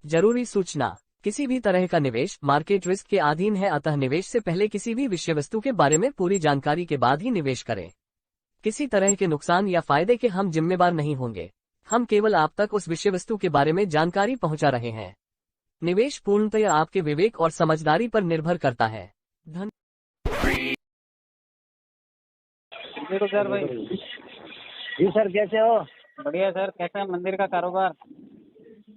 जरूरी सूचना। किसी भी तरह का निवेश मार्केट रिस्क के अधीन है, अतः निवेश से पहले किसी भी विषय वस्तु के बारे में पूरी जानकारी के बाद ही निवेश करें। किसी तरह के नुकसान या फायदे के हम जिम्मेदार नहीं होंगे। हम केवल आप तक उस विषय वस्तु के बारे में जानकारी पहुंचा रहे हैं। निवेश पूर्णतया आपके विवेक और समझदारी पर निर्भर करता है। धन देखो सर भाई। जी सर, कैसे हो? बढ़िया सर, कैसा है मंदिर का कारोबार?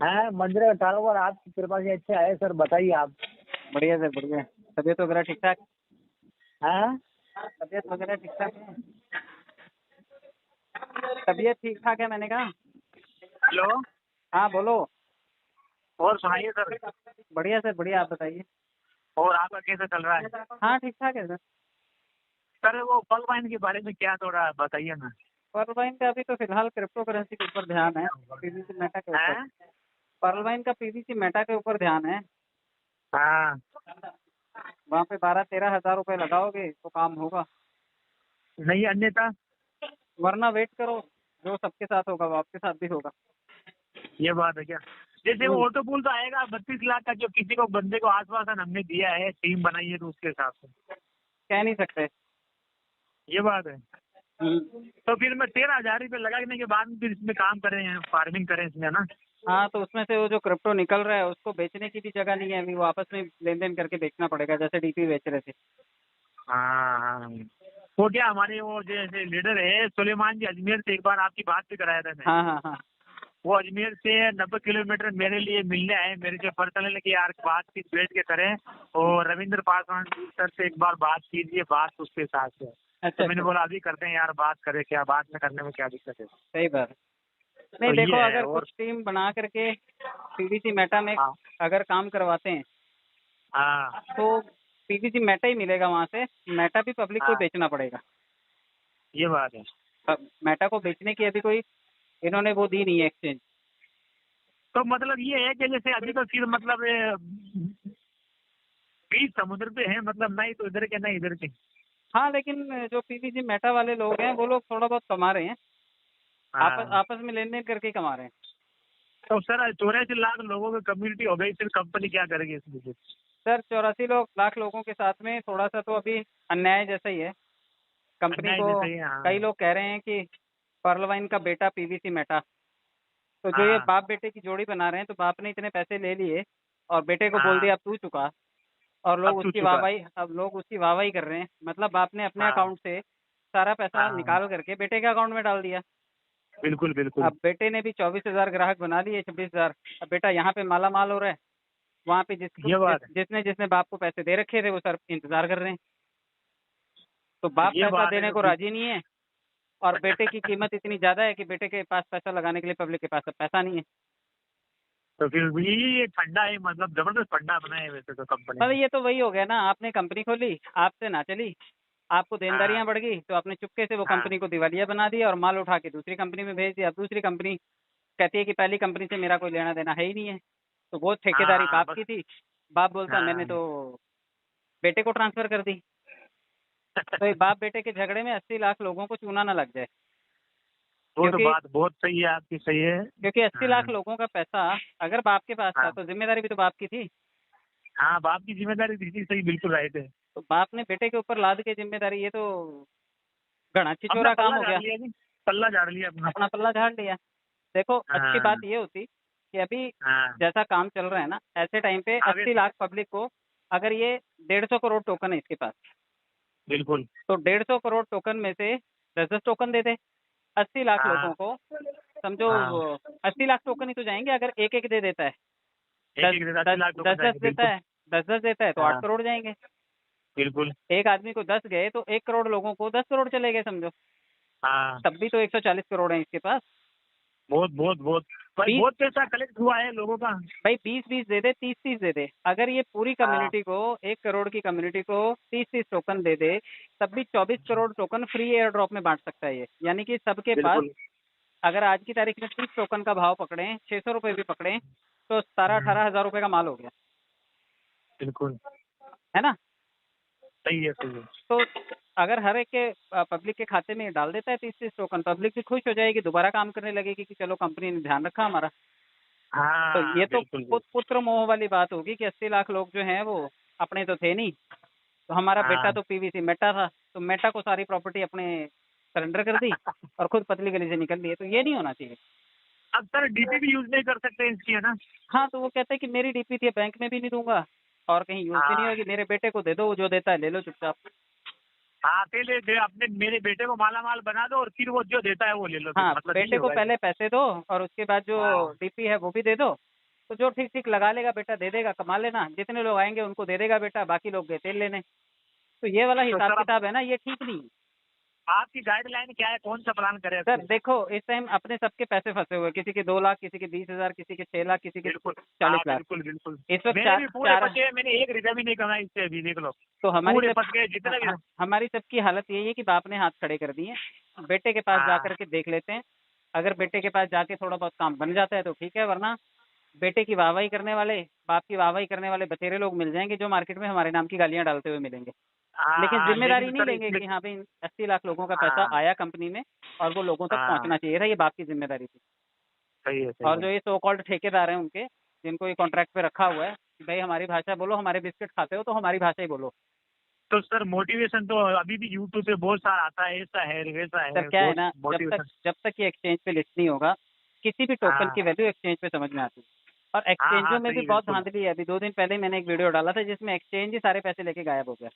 है मंदिर का कारोबार आपकी कृपा से अच्छा है सर, बताइए आप। बढ़िया सर बढ़िया। तबीयत वगैरह ठीक ठाक? है तबीयत वगैरह ठीक ठाक है? तबीयत ठीक ठाक है मैंने कहा। हेलो, हाँ बोलो। और सुनाइए सर। बढ़िया सर बढ़िया, आप बताइए। और आपका कैसा चल रहा है? हाँ ठीक ठाक है सर। सर वो पल वाइन के बारे में क्या थोड़ा बताइए ना। पर्लवाइन का अभी तो फिलहाल क्रिप्टो करेंसी के ऊपर ध्यान है, पीवीसी मेटा के ऊपर। है? पर्लवाइन का पीवीसी मेटा के ऊपर ध्यान है। हाँ, वहाँ पे 12-13 हजार रुपए लगाओगे तो काम होगा, नहीं अन्यथा वरना वेट करो, जो सबके साथ होगा वो आपके साथ भी होगा। ये बात है क्या? जैसे वो ऑटो पूल तो आएगा 32 लाख का, जो किसी को बंदे को आश्वासन हमने दिया है, टीम बनाई है, तो उसके हिसाब से कह नहीं सकते। ये बात है। तो फिर मैं 13,000 रुपये लगाने के बाद फिर इसमें काम करें, फार्मिंग करें इसमें ना। हाँ तो उसमें से वो जो क्रिप्टो निकल रहा है उसको बेचने की भी जगह नहीं है, अभी वो आपस में लेन देन करके बेचना पड़ेगा, जैसे डीपी बेच रहे थे। हाँ हाँ, वो क्या हमारे वो जैसे लीडर है सुलेमान जी, अजमेर से एक बार आपकी बात भी कराया था मैं। हाँ हाँ हाँ। वो अजमेर से 90 किलोमीटर मेरे लिए मिलने आए, मेरे जो पर्सनल की यार बातचीत बैठ के करें, और रविंद्र पासवान सर से एक बार बात कीजिए, बात उसके साथ से। अच्छा तो मैंने बोला अभी करते हैं यार, बात करें, क्या बात में करने में क्या दिक्कत है। सही बात। नहीं तो देखो, ये है। अगर और कुछ टीम बना करके पीवीसी मेटा में हाँ अगर काम करवाते हैं हाँ तो पीवीसी मेटा ही मिलेगा वहाँ से, मेटा भी पब्लिक को हाँ, बेचना पड़ेगा। ये बात है। मेटा को बेचने की अभी कोई इन्होंने वो दी नहीं है एक्सचेंज। तो मतलब ये है कि जैसे अभी तो फिर मतलब बीच समुद्र पे है, मतलब नहीं तो इधर के नहीं इधर के। हाँ लेकिन जो पीवीसी मेटा वाले लोग हैं वो लोग थोड़ा बहुत कमा रहे हैं, आपस हाँ, आपस में लेन देन करके ही कमा रहे हैं। तो सर 84 लाख लोगों की कम्युनिटी हो गई, फिर कंपनी क्या करेगी इसमें फिर? सर 84 लाख लोगों के साथ में थोड़ा सा तो अभी अन्याय जैसा ही है कंपनी अन्याय को। जैसे ही, हाँ कई लोग कह रहे हैं कि पर्लवाइन का बेटा पीवीसी मेटा, तो जो ये हाँ बाप बेटे की जोड़ी बना रहे हैं, तो बाप ने इतने पैसे ले लिए और बेटे को बोल हाँ, दिया अब तू चुका, और अब तू चुका। लोग उसकी वाहवाही कर रहे हैं। मतलब बाप ने अपने हाँ अकाउंट से सारा पैसा हाँ, निकाल करके बेटे के अकाउंट में डाल दिया। बिल्कुल बिल्कुल। अब बेटे ने भी 24 हजार ग्राहक बना लिए, 26 हजार। अब बेटा यहाँ पे माला माल हो रहा है, वहाँ पे ये बात है। जिसने जिसने बाप को पैसे दे रखे थे वो सर इंतजार कर रहे हैं। तो बाप ये पैसा बात है देने तो को राजी नहीं है, और बेटे की कीमत इतनी ज्यादा है कि बेटे के पास पैसा लगाने के लिए पब्लिक के पास अब पैसा नहीं है। तो फिर ये फंडा है, मतलब जबरदस्त फंडा बनाए वैसे तो कंपनी मतलब ने। ये तो वही हो गया ना, आपने कंपनी खोली, आपसे ना चली, आपको हाँ देनदारियां बढ़ गई, तो आपने चुपके से वो हाँ कंपनी को दिवालिया बना दिया और माल उठा के दूसरी कंपनी में भेज दिया। अब दूसरी कंपनी कहती है कि पहली कंपनी से मेरा कोई लेना देना है ही नहीं है, तो वो हाँ ठेकेदारी हाँ, बाप बस। की थी। बाप बोलता मैंने हाँ तो बेटे को ट्रांसफर कर दी। तो ये बाप बेटे के झगड़े में 80 लाख लोगों को चूना ना लग जाए, वो तो क्योंकि बात बहुत सही है आपकी, सही है। क्योंकि 80 लाख हाँ लोगों का पैसा अगर बाप के पास था हाँ तो जिम्मेदारी भी तो बाप की थी। हाँ, बाप की जिम्मेदारी थी, सही बिल्कुल राइट है। तो बाप ने बेटे के ऊपर लाद के जिम्मेदारी, ये तो घना अपना छिछोरा काम पल्ला हो झाड़ गया, लिया जी, पल्ला झाड़ लिया अपना। अपना पल्ला झाड़ लिया। देखो अच्छी हाँ बात ये होती कि अभी हाँ जैसा काम चल रहा है ना, ऐसे टाइम पे हाँ, 80 लाख पब्लिक को, अगर ये 150 करोड़ टोकन है इसके पास, बिल्कुल। तो 150 करोड़ टोकन में से 10-10 टोकन दे दे 80 लाख हाँ लोगों को। समझो हाँ, 80 लाख टोकन ही तो जाएंगे, अगर एक एक दे देता है, एक दस एक 80 लाख तो दस बन दस जाएंगे, देता बिल्कुल। है, 10-10 देता है तो 8 हाँ करोड़ जाएंगे। बिल्कुल। एक आदमी को 10 गए तो 1 करोड़ लोगों को 10 करोड़ चले गए समझो, हाँ, तब भी तो 140 करोड़ है इसके पास। बहुत बहुत बहुत भाई, 20 बहुत पैसा कलेक्ट हुआ है लोगों का। भाई 20-20 दे दे, 30-30 दे दे, अगर ये पूरी हाँ कम्युनिटी को, 1 करोड़ की कम्युनिटी को 30-30 टोकन दे दे, तब भी 24 crore token free air drop में बांट सकता है ये। यानी कि सबके पास, बिल्कुल। अगर आज की तारीख में 30 टोकन का भाव पकड़े, 600 रुपये भी पकड़े, तो 17-18 हजार रुपये का माल हो गया, बिल्कुल है ना। सही है, सही है। तो अगर हर एक के पब्लिक के खाते में डाल देता है 30-30 टोकन, पब्लिक भी खुश हो जाएगी, दोबारा काम करने लगेगी कि चलो कंपनी ने ध्यान रखा हमारा। तो हाँ ये तो बिल्कुल पुत्र मोह वाली बात होगी कि 80 लाख लोग जो हैं वो अपने तो थे नहीं। तो हमारा बेटा हाँ। तो पीवीसी मेटा था, तो मेटा को सारी प्रॉपर्टी अपने सरेंडर कर दी और खुद पतली गली से निकल लिए। तो ये नहीं होना चाहिए। अब सर डीपी भी यूज नहीं कर सकते इसकी, है ना? हाँ, तो वो कहते हैं कि मेरी डीपी थी, बैंक में भी नहीं दूंगा और कहीं यूज भी नहीं हाँ होगी, मेरे बेटे को दे दो, वो जो देता है ले लो चुपचाप। हाँ, अकेले अपने मेरे बेटे को माला माल बना दो और फिर वो जो देता है वो ले लो, फिर हाँ, मतलब यही बेटे को होगा पहले पैसे दो और उसके बाद जो हाँ। डीपी है वो भी दे दो। तो जो ठीक ठीक लगा लेगा बेटा दे देगा, कमा लेना, जितने लोग आएंगे उनको दे देगा बेटा, बाकी लोग गए तेल लेने। तो ये वाला तो हिसाब सर अब किताब है ना, ये ठीक नहीं। आपकी गाइडलाइन क्या है, कौन सा प्लान करें सर फिर? देखो, इस टाइम अपने सबके पैसे फंसे हुए, किसी के 2 लाख, किसी के 20,000, किसी के 6 लाख, किसी के बिल्कुल। हाँ 40 लाख। बिल्कुल बिल्कुल। इस वक्त मेरे चार भी पूरे चार फंसे हैं, मैंने 1 रुपया भी नहीं कमाया इससे अभी, देख लो। तो पूरे फंस गए जितने भी। हमारी सबकी हालत यही है कि बाप ने हाथ खड़े कर दिए। बेटे के पास जा हाँ करके देख लेते हैं। अगर बेटे के पास जाके थोड़ा बहुत काम बन जाता है तो ठीक है, वरना बेटे की वाहवाही करने वाले, बाप की वाहवाही करने वाले बतेरे लोग मिल जाएंगे जो मार्केट में हमारे नाम की गालियां डालते हुए मिलेंगे। हाँ लेकिन हाँ, लेकिन जिम्मेदारी नहीं सर लेंगे इसमें कि हाँ भाई 80 लाख लोगों का पैसा हाँ आया कंपनी में और वो लोगों तक हाँ, पहुंचना चाहिए था, ये बाप की जिम्मेदारी थी। सही है सही और है। जो ये सो कॉल्ड ठेकेदार हैं उनके, जिनको ये कॉन्ट्रैक्ट पे रखा हुआ है कि भाई हमारी भाषा बोलो, हमारे बिस्किट खाते हो तो हमारी भाषा ही बोलो। तो सर मोटिवेशन तो अभी भी यूट्यूब पे बहुत सारा आता है, ऐसा है वैसा सर है, क्या है बहुत ना, मोटिवेशन। जब तक ये एक्सचेंज पे लिस्ट नहीं होगा, किसी भी टोकन हाँ की वैल्यू एक्सचेंज पे समझ में आती है। और हाँ हाँ, एक्सचेंजों में भी सही है बहुत बिल्कुल। धांधली है। अभी 2 दिन पहले मैंने एक वीडियो डाला था जिसमें एक्सचेंज ही सारे पैसे लेके गायब हो गया।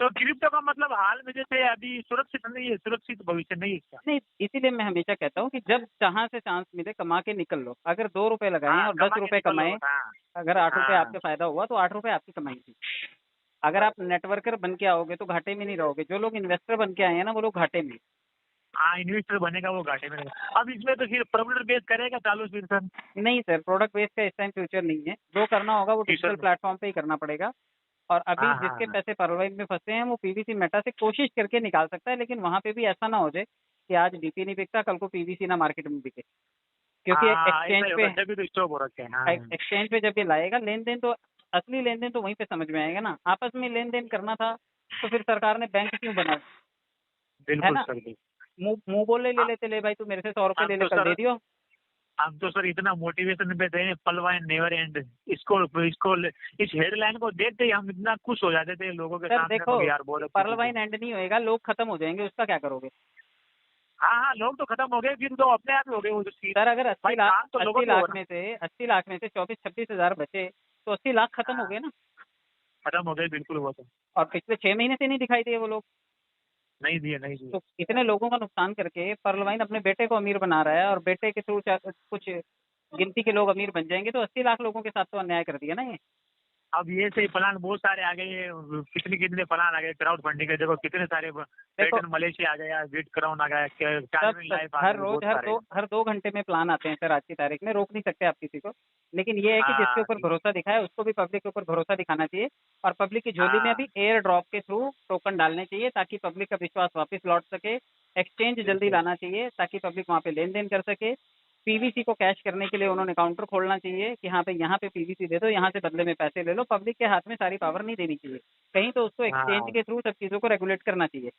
तो क्रिप्टो का मतलब हाल में जैसे अभी सुरक्षित नहीं है, सुरक्षित भविष्य नहीं है इसका। नहीं, इसीलिए मैं हमेशा कहता हूँ कि जब जहाँ से चांस मिले कमा के निकल लो। अगर 2 रुपए लगाए हाँ, और दस कमा के रुपए निकल लो कमाए, बस, हाँ। अगर 8 रुपए हाँ आपके फायदा हुआ तो 8 रुपए आपकी कमाई थी। अगर बस। आप नेटवर्कर बन के आओगे तो घाटे में नहीं रहोगे। जो लोग इन्वेस्टर बन के आए हैं ना, वो लोग घाटे में। हाँ, इन्वेस्टर बनेगा वो घाटे में रहेगा। अब इसमें तो फिर प्रोमोटर बेस करेगा चालू फिर सर? नहीं सर, प्रोडक्ट बेस का इस टाइम फ्यूचर नहीं है। जो करना होगा वो डिजिटल फ्यूचर। प्लेटफॉर्म पे ही करना पड़ेगा। और अभी हाँ हाँ जिसके हाँ पैसे परवाइन में फंसे हैं वो पीवीसी मेटा से कोशिश करके निकाल सकता है, लेकिन वहां पे भी ऐसा ना हो जाए कि आज डीपी नहीं बिकता, कल को पीवीसी ना मार्केट में बिके। क्योंकि हाँ, ऐसा एक्सचेंज ही पे होगा, जब भी तो स्टॉप हो रखे हैं। हाँ एक्सचेंज पे जब ये लाएगा लेन देन, तो असली लेन देन तो वहीं पे समझ में आएगा ना। आपस में लेन देन करना था तो फिर सरकार ने बैंक क्यों बनाया, है बिल्कुल ना। सर बिल्कुल। मुंह मुंह बोले ले आ- लेते, ले भाई तू मेरे से 100 रुपए ले हम ले, तो कल सर दे दियो। हम तो सर इतना मोटिवेशन पे थे, पलवा नेवर एंड। इसको इस हेडलाइन को देखते ही हम इतना खुश हो जाते थे लोगों के सर सामने देखो, को, यार बहुत अच्छी पर्ल चीज है। वाइन एंड नहीं होएगा, लोग खत्म हो जाएंगे, उसका क्या करोगे। हाँ हाँ, लोग तो खत्म हो गए, फिर तो अपने आप ही हो गए वो जो चीज। सर अगर भाई काम तो लोगों 80 को हो लाख रहा। में से 24-26 हजार बचे तो 80 लाख खत्म हो हाँ, गए ना। खत्म हो गए बिल्कुल वो तो। और पिछले 6 महीने से नहीं दिखाई दिए वो लोग। नहीं दिए नहीं दिए। तो इतने लोगों का नुकसान करके पर्ल वाइन अपने बेटे को अमीर बना रहा है और बेटे के थ्रू कुछ गिनती के लोग अमीर बन जाएंगे, तो 80 लाख लोगों के साथ तो अन्याय कर दिया ना ये। अब ये सही प्लान बहुत सारे आ गए, कितने कितने प्लान आ गए क्राउड फंडिंग के, देखो कितने सारे देखो पैटर्न मलेशिया आ गया, बीट क्राउन आ गया, सब चार्जिंग सब लाइफ आ हर गई, रोज बहुत सारे। हर 2 घंटे में प्लान आते हैं सर। आज की तारीख में रोक नहीं सकते आप किसी को। लेकिन ये है कि जिसके हाँ ऊपर भरोसा दिखाए उसको भी पब्लिक के ऊपर भरोसा दिखाना चाहिए। और पब्लिक की झोली में हाँ अभी एयर ड्रॉप के थ्रू टोकन डालने चाहिए ताकि पब्लिक का विश्वास वापस लौट सके। एक्सचेंज जल्दी बिल्कुल। लाना चाहिए ताकि पब्लिक वहाँ पे लेन देन कर सके। पीवीसी को कैश करने के लिए उन्होंने काउंटर खोलना चाहिए कि हाँ भाई यहाँ पे पीवीसी दे दो, यहाँ से बदले में पैसे ले लो। पब्लिक के हाथ में सारी पावर नहीं देनी चाहिए, कहीं तो उसको एक्सचेंज हाँ के थ्रू सब चीज़ों को रेगुलेट करना चाहिए,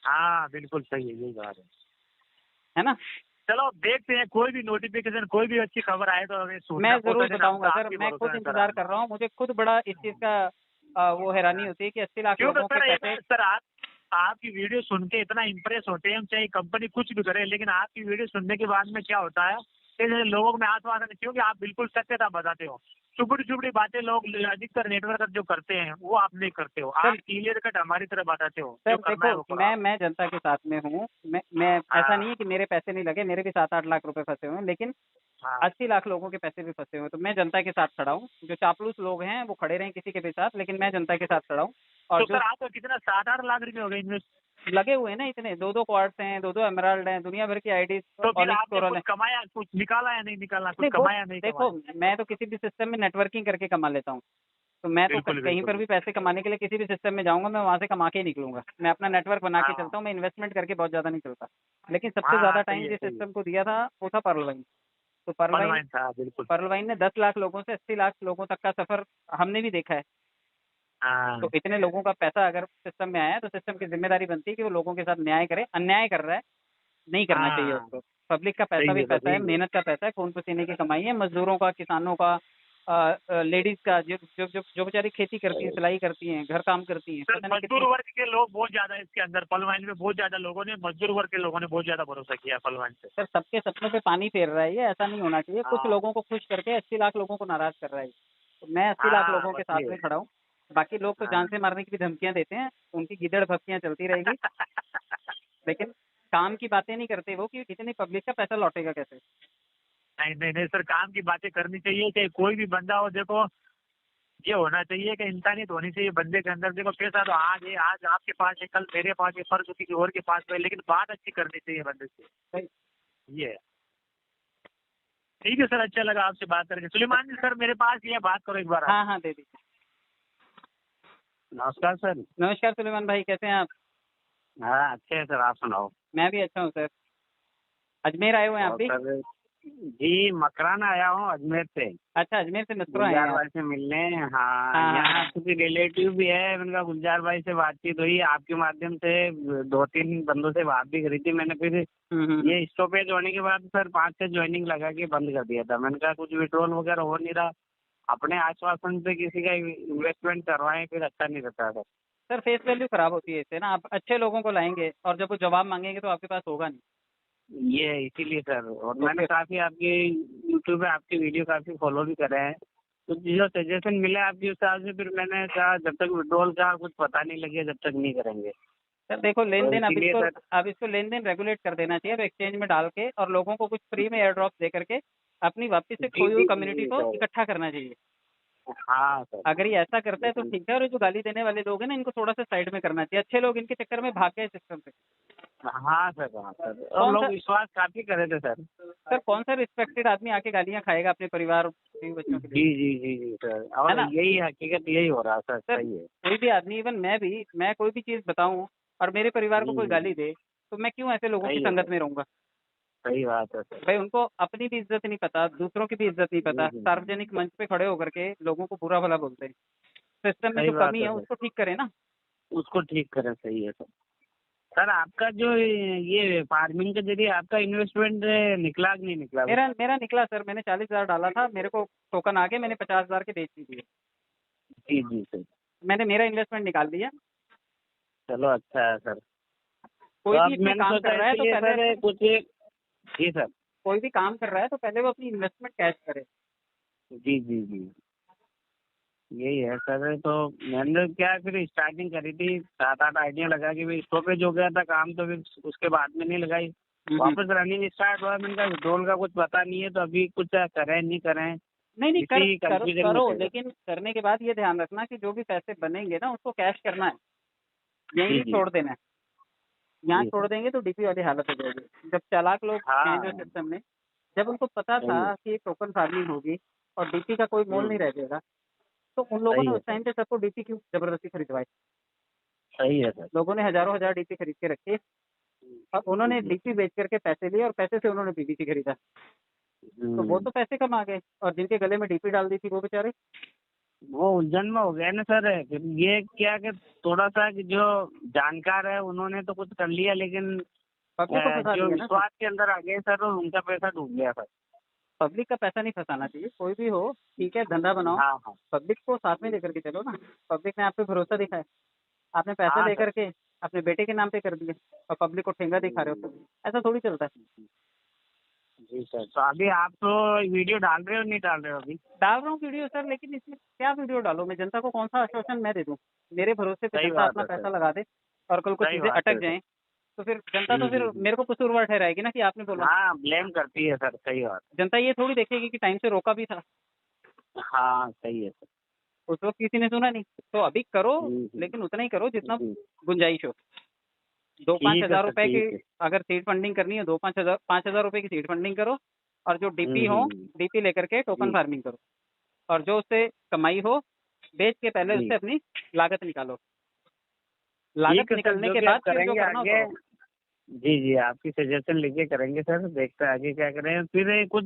हाँ बिल्कुल सही है, यही बात है। है ना। चलो देखते हैं, कोई भी नोटिफिकेशन कोई भी अच्छी खबर आए तो हमें मैं सूचना जरूर पहुंचा देना, हम तो बताऊंगा सर, आपके मैं भरोसे खुद हैं सर। इंतजार कर रहा हूँ। मुझे खुद बड़ा इस चीज़ का वो हैरानी होती है कि 80 लाख क्यों तो लोगों के सर पैसे। सर आपकी वीडियो सुन के इतना इम्प्रेस होते हैं हम, चाहे कंपनी कुछ भी करे, लेकिन आपकी वीडियो सुनने के बाद में क्या होता है कि जैसे लोगों में आत्मविश्वास, क्योंकि आप बिल्कुल सत्यता बताते हो। चुपड़ी चुपड़ी बातें लोग अधिकतर नेटवर्क जो करते हैं वो आप नहीं करते हो, सर आप क्लियर कट हमारी तरह बताते हो, सर जो करना है वो देखो, करो आप। मैं जनता के साथ में हूँ। मैं ऐसा हाँ नहीं है कि मेरे पैसे नहीं लगे, मेरे भी 7-8 लाख रुपए फंसे हुए हैं, लेकिन हाँ। 80 लाख लोगों के पैसे भी फंसे हुए हैं। तो मैं जनता के साथ खड़ा हूँ। जो चापलूस लोग हैं वो खड़े रहें किसी के भी साथ, लेकिन मैं जनता के साथ खड़ा हूँ। और तो जो सर आपका कितना 7-8 लाख रुपए हो गए इन्वेस्ट? लगे हुए हैं ना, इतने 2-2 क्वार्ट्स हैं, 2-2 एमराल्ड हैं, दुनिया भर की आईडी तो फिर ऑनिक्स आपने कोरल कुछ है। कमाया, कुछ निकाला या नहीं निकाला, कुछ नहीं वो कमाया नहीं देखो, कमाया? मैं तो किसी भी सिस्टम में नेटवर्किंग करके कमा लेता हूँ। तो मैं तो बिल्कुल कहीं पर बिल्कुल। भी पैसे कमाने के लिए किसी भी सिस्टम में जाऊंगा, मैं वहां से कमा के ही निकलूंगा। मैं अपना नेटवर्क बना के हाँ चलता हूँ, मैं इन्वेस्टमेंट करके बहुत ज्यादा नहीं चलता। लेकिन सबसे हाँ, ज्यादा सही टाइम है जिस सही है। सिस्टम को दिया था वो था पर्ल वाइन। तो पर्ल वाइन परवाइन था बिल्कुल। पर्ल वाइन ने 10 लाख लोगों से 80 लाख लोगों तक का सफर हमने भी देखा है। हाँ तो इतने लोगों का पैसा अगर सिस्टम में आया है तो सिस्टम की जिम्मेदारी बनती है कि वो लोगों के साथ न्याय करे। अन्याय कर रहा है, नहीं करना चाहिए हाँ, उसको। पब्लिक का सही पैसा भी है सर, पैसा है, ठीक है। मेहनत का पैसा है, खून पसीने की कमाई है, मजदूरों का, किसानों का, लेडीज का, जो बेचारी खेती करती हैं, सिलाई करती हैं, घर काम करती हैं, सर पता नहीं मजदूर कितनी। वर्ग के लोग बहुत ज्यादा इसके अंदर पल वाइन में बहुत ज्यादा लोगों ने, मजदूर वर्ग के लोगों ने बहुत ज्यादा भरोसा किया पल वाइन पे। सर सबके सपनों पे पानी फेर रहा है ये, ऐसा नहीं होना चाहिए। कुछ हाँ लोगों को खुश करके 80 लाख लोगों को नाराज कर रहा है। तो मैं 80 लाख हाँ लोगों के बस साथ ये। में खड़ा हूँ। बाकी लोग तो हाँ जान से मारने की भी धमकियां देते हैं, उनकी गिदड़ भक्तियां चलती रहेगी, लेकिन काम की बातें नहीं करते वो, कि इतनी पब्लिक का पैसा लौटेगा कैसे। नहीं नहीं नहीं सर, काम की बातें करनी चाहिए, चाहे कोई भी बंदा हो। देखो ये होना चाहिए कि इंसानियत होनी चाहिए बंदे के अंदर। देखो पैसा तो आज है, आज आपके पास है, कल मेरे पास है, परसों किसी और के पास है, लेकिन बात अच्छी करनी चाहिए बंदे से। सही। ये है। ठीक है सर, अच्छा लगा आपसे बात करके। सुलेमान जी सर मेरे पास ये बात करो एक बार आप। हाँ हाँ, दे दीजिए। नमस्कार सर। नमस्कार सुलेमान भाई, कैसे हैं आप? हाँ अच्छे हैं सर, आप सुनाओ। मैं भी अच्छा हूँ सर। अजमेर आए हुए हैं आप और भी? सर जी मकराना आया हूँ अजमेर से, अच्छा, अजमेर से मित्र आए हैं गुलजार आप? भाई से मिलने। हाँ हाँ हाँ यहाँ हाँ। कुछ रिलेटिव भी है उनका। गुलजार भाई से बातचीत हुई आपके माध्यम से, 2-3 बंदों से बात भी करी थी मैंने। फिर हम्म। ये स्टॉपेज होने के बाद सर 5 से ज्वाइनिंग लगा के बंद कर दिया था। मैंने कहा कुछ विड्रॉल वगैरह हो नहीं रहा, अपने आश्वासन से किसी का इन्वेस्टमेंट करवाएं फिर अच्छा नहीं रहता था। सर फेस वैल्यू खराब होती है इससे ना। आप अच्छे लोगों को लाएंगे और जब वो जवाब मांगेंगे तो आपके पास होगा नहीं। ये इसीलिए सर, और तो मैंने फिर काफी आपके यूट्यूब पे आपके वीडियो काफी फॉलो भी करे हैं। तो जो सजेशन मिले आपके हिसाब से, फिर मैंने कहा जब तक विड्रॉल का कुछ पता नहीं लगे जब तक नहीं करेंगे। सर देखो, लेन तो देन इसीलिए सर। अब इसको लेन देन रेगुलेट कर देना चाहिए। अब एक्सचेंज में डाल के और लोगों को कुछ फ्री में एयर ड्रॉप दे करके अपनी वापस से जी खोई हुई जी कम्युनिटी जी को सर। इकट्ठा करना चाहिए। हाँ सर। अगर ये ऐसा करता है तो बिल्कुल। ठीक है, और ये जो गाली देने वाले लोग हैं ना, इनको थोड़ा सा साइड में करना चाहिए। अच्छे लोग इनके चक्कर में भाग गए सिस्टम से। हाँ सर, हाँ सर, और कौन सा लोग विश्वास काफी करे थे सर। सर कौन सा रिस्पेक्टेड आदमी आके गालियां खाएगा अपने परिवार बीवी बच्चों के लिए? जी जी जी जी सर, है और ना यही हकीकत यही हो रहा है सर, सर? सही है। कोई भी आदमी, इवन मैं कोई भी चीज बताऊं और मेरे परिवार को कोई गाली हम्म, दे, तो मैं क्यों ऐसे लोगों की सही है संगत सर, में रहूंगा? सही बात है सर। भाई उनको अपनी भी इज्जत नहीं पता, दूसरों की भी इज्जत नहीं पता, हम्म। सार्वजनिक मंच पे खड़े होकर के लोगों को बुरा भला बोलते हैं। सिस्टम में सही जो कमी बात है है सर, उसको ठीक करें ना। उसको ठीक करें, सही है सर। सर आपका जो ये फार्मिंग के जरिए आपका इन्वेस्टमेंट निकला कि नहीं निकला अभी? मेरा मेरा निकला सर। मैंने 40,000 डाला था, मेरे को टोकन आ गए, मैंने 50,000 के बेच दिए। जी जी सर। मैंने मेरा इन्वेस्टमेंट निकाल लिया। चलो अच्छा है सर। तो कोई भी अब इसमें मैंने काम सोचा कर रहा है तो इसलिए पहले सर कुछ। जी सर। कोई भी काम कर रहा है तो पहले वो अपनी इन्वेस्टमेंट कैश करे। जी जी जी, यही है सर। तो मैंने क्या फिर स्टार्टिंग करी थी 7-8 आइडिया लगा के, फिर स्टॉपेज हो गया था काम, तो फिर उसके बाद में नहीं लगाई। वापस रनिंग स्टार्ट हुआ, मैंने कहा विड्रॉल का कुछ पता नहीं है, तो अभी कुछ करें नहीं करें, नहीं नहीं, इसी कंफ्यूजन में करो, थे सर। लेकिन करने के बाद ये ध्यान रखना कि जो भी पैसे बनेंगे ना उसको कैश करना है, यहीं जी नहीं जी छोड़ देना है। यहाँ जी छोड़ सर। देंगे तो डीपी वाली हालत हो जाएगी। जब चालाक लोग हैं जो हाँ सिस्टम में, जब उनको पता सही था है, कि टोकन फार्मिंग होगी और डीपी का कोई मोल नहीं रह जाएगा, तो उन लोगों ने सही है उस सर, टाइम पे सबको डीपी क्यों जबरदस्ती खरीदवाई? सही है सर। लोगों ने हजारों हजार डीपी खरीद के रखे और उन्होंने जी। डीपी बेच करके पैसे लिए और पैसे से उन्होंने पीवीसी खरीदा। तो वो हम्म, तो पैसे कमा गए, और जिनके गले में डीपी डाल दी थी वो बेचारे। वो उलझन में हो गया ना सर। फिर ये क्या कि थोड़ा सा कि जो जानकार है उन्होंने तो कुछ कर लिया, लेकिन पब्लिक को फंसा जो दिया ना। विश्वास के अंदर आ गए सर, और उनका पैसा डूब गया सर। पब्लिक का पैसा नहीं फंसाना चाहिए। कोई भी हो, ठीक है, धंधा बनाओ, हाँ हाँ पब्लिक को साथ में लेकर के चलो ना। पब्लिक ने आप पे भरोसा दिखाया, आपने पैसे हाँ सर। लेकर के अपने बेटे के नाम पे कर दिए और पब्लिक को ठेंगा दिखा रहे हो, तो ऐसा थोड़ी चलता है। जी सर, तो अभी आप तो वीडियो डाल रहे हो नहीं डाल रहे हो अभी? डाल रहा हूँ वीडियो सर, लेकिन इसमें क्या वीडियो डालूं मैं? जनता को कौन सा आश्वासन मैं दे दूं? मेरे भरोसे पे सही जनता बात अपना है सर, पैसा लगा दे और कल को सही चीजें बात अटक है सर। जाएं, तो फिर जनता तो फिर मेरे को कसूरवार ठहराएगी ना कि आपने बोला। हाँ ब्लेम करती है सर, सही बात। जनता ये थोड़ी देखेगी कि टाइम से रोका भी था, हाँ सही है सर। उस वक्त किसी ने सुना नहीं। तो अभी करो, हम्म, लेकिन उतना ही करो जितना जी। गुंजाइश हो। 2-5 ठीक है हजार सर, रुपए की ठीक है। अगर सीड फंडिंग करनी है, 5,000 रुपए की सीड फंडिंग करो, और जो डीपी हो हम्म। डीपी लेकर के टोकन जी फार्मिंग करो, और जो उससे कमाई हो बेच के पहले जी, उससे अपनी लागत निकालो। ठीक लागत है सर, निकलने जो के भी आप बाद फिर जो करेंगे करना हो आगे। करो। जी जी, आपकी सजेशन लेके करेंगे सर, देखते हैं आगे क्या करें। फिर कुछ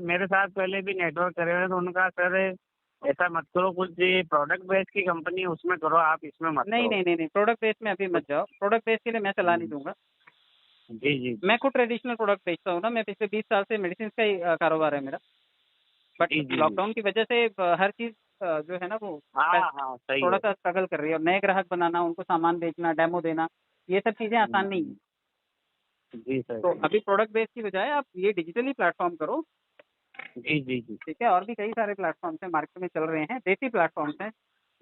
मेरे साथ पहले भी नेटवर्क करे हुए हैं, तो उनका सर ऐसा मत करो, कुछ प्रोडक्ट बेस की कंपनी है उसमें करो, आप इसमें मत नहीं करो। नहीं नहीं नहीं, प्रोडक्ट बेस में अभी मत जाओ। प्रोडक्ट बेस के लिए मैं सलाह नहीं हम्म, दूंगा। जी जी मैं खुद ट्रेडिशनल प्रोडक्ट बेचता हूँ ना, मैं पिछले 20 साल से मेडिसिन का ही कारोबार है मेरा। But ji ji. लॉकडाउन की वजह से हर चीज़ जो है ना वो हाँ हाँ सही थोड़ा है। सा स्ट्रगल कर रही है, और नए ग्राहक बनाना, उनको सामान बेचना, डेमो देना, ये सब चीज़ें आसान नहीं है। जी सर। तो अभी प्रोडक्ट बेस की बजाय आप ये डिजिटली प्लेटफॉर्म करो, जी जी जी। ठीक है। और भी कई सारे प्लेटफॉर्म्स हैं मार्केट में चल रहे हैं, देसी प्लेटफॉर्म्स हैं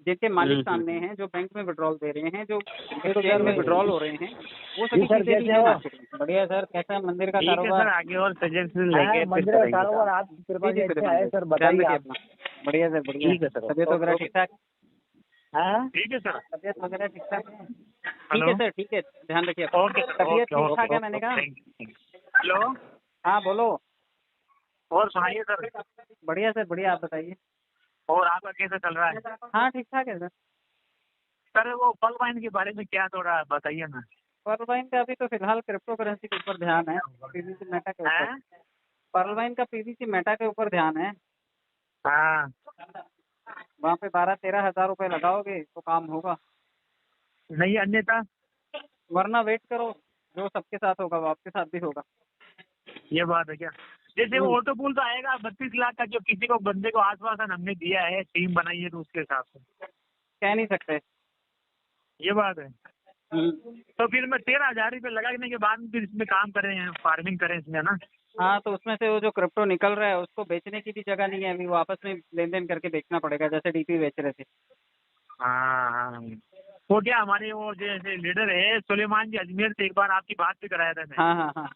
जिनके मालिक सामने हैं, जो बैंक में विड्रॉल दे रहे हैं, जो एक्सचेंज में विड्रॉल हो रहे हैं, वो जी सभी सर, चीज़ें भी कैसे हैं हो? मार्केट में। बढ़िया सर, कैसा है मंदिर का ठीक है कारोबार? सर, आगे और सजेशन लेके फिर मंदिर का करेंगे कारोबार काम। आपकी कृपा जी से जी अच्छा है सर, ध्यान बताइए रखिए आप। अपना। बढ़िया सर, बढ़िया। ठीक है सर। तबीयत वगैरह ओके। ठीक ठाक? हाँ ठीक है सर। तबीयत वगैरह ठीक ठाक है? ठीक हेलो। है सर, ठीक है, ध्यान रखिए अपना। ओके तबीयत ओके ठीक ठाक ओके है मैंने कहा। Thank you. हेलो। हाँ बोलो। और सुनाइए सर। बढ़िया सर, बढ़िया, आप बताइए। और आपका कैसा चल रहा है? हाँ ठीक ठाक है सर। सर वो पल वाइन के बारे में क्या थोड़ा बताइए ना। पर्लवाइन का अभी तो फिलहाल क्रिप्टो करेंसी के ऊपर ध्यान है, पीवीसी मेटा के ऊपर। हैं? पर्लवाइन का पीवीसी मेटा के ऊपर ध्यान है। हाँ। वहाँ पे 12-13 हज़ार रुपये लगाओगे तो काम होगा, नहीं अन्यथा? वरना वेट करो, जो सबके साथ होगा वो आपके साथ भी होगा। ये बात है क्या? जैसे वो ऑटो पूल तो आएगा 32 लाख का, जो किसी को बंदे को आश्वासन हमने दिया है, टीम बनाई है तो उसके हिसाब से। कह नहीं सकते। ये बात है। हम्म। तो फिर मैं 13,000 रुपये लगाने के बाद फिर इसमें काम करें, फार्मिंग करें इसमें, है ना? हाँ तो उसमें से वो जो क्रिप्टो निकल रहा है उसको बेचने की भी जगह नहीं है, अभी वो आपस में लेन देन करके बेचना पड़ेगा, जैसे डीपी बेच रहे थे। हाँ हाँ। वो क्या हमारे वो जैसे लीडर है सुलेमान जी, अजमेर से एक बार आपकी बात भी कराया था मैं। हाँ हाँ हाँ।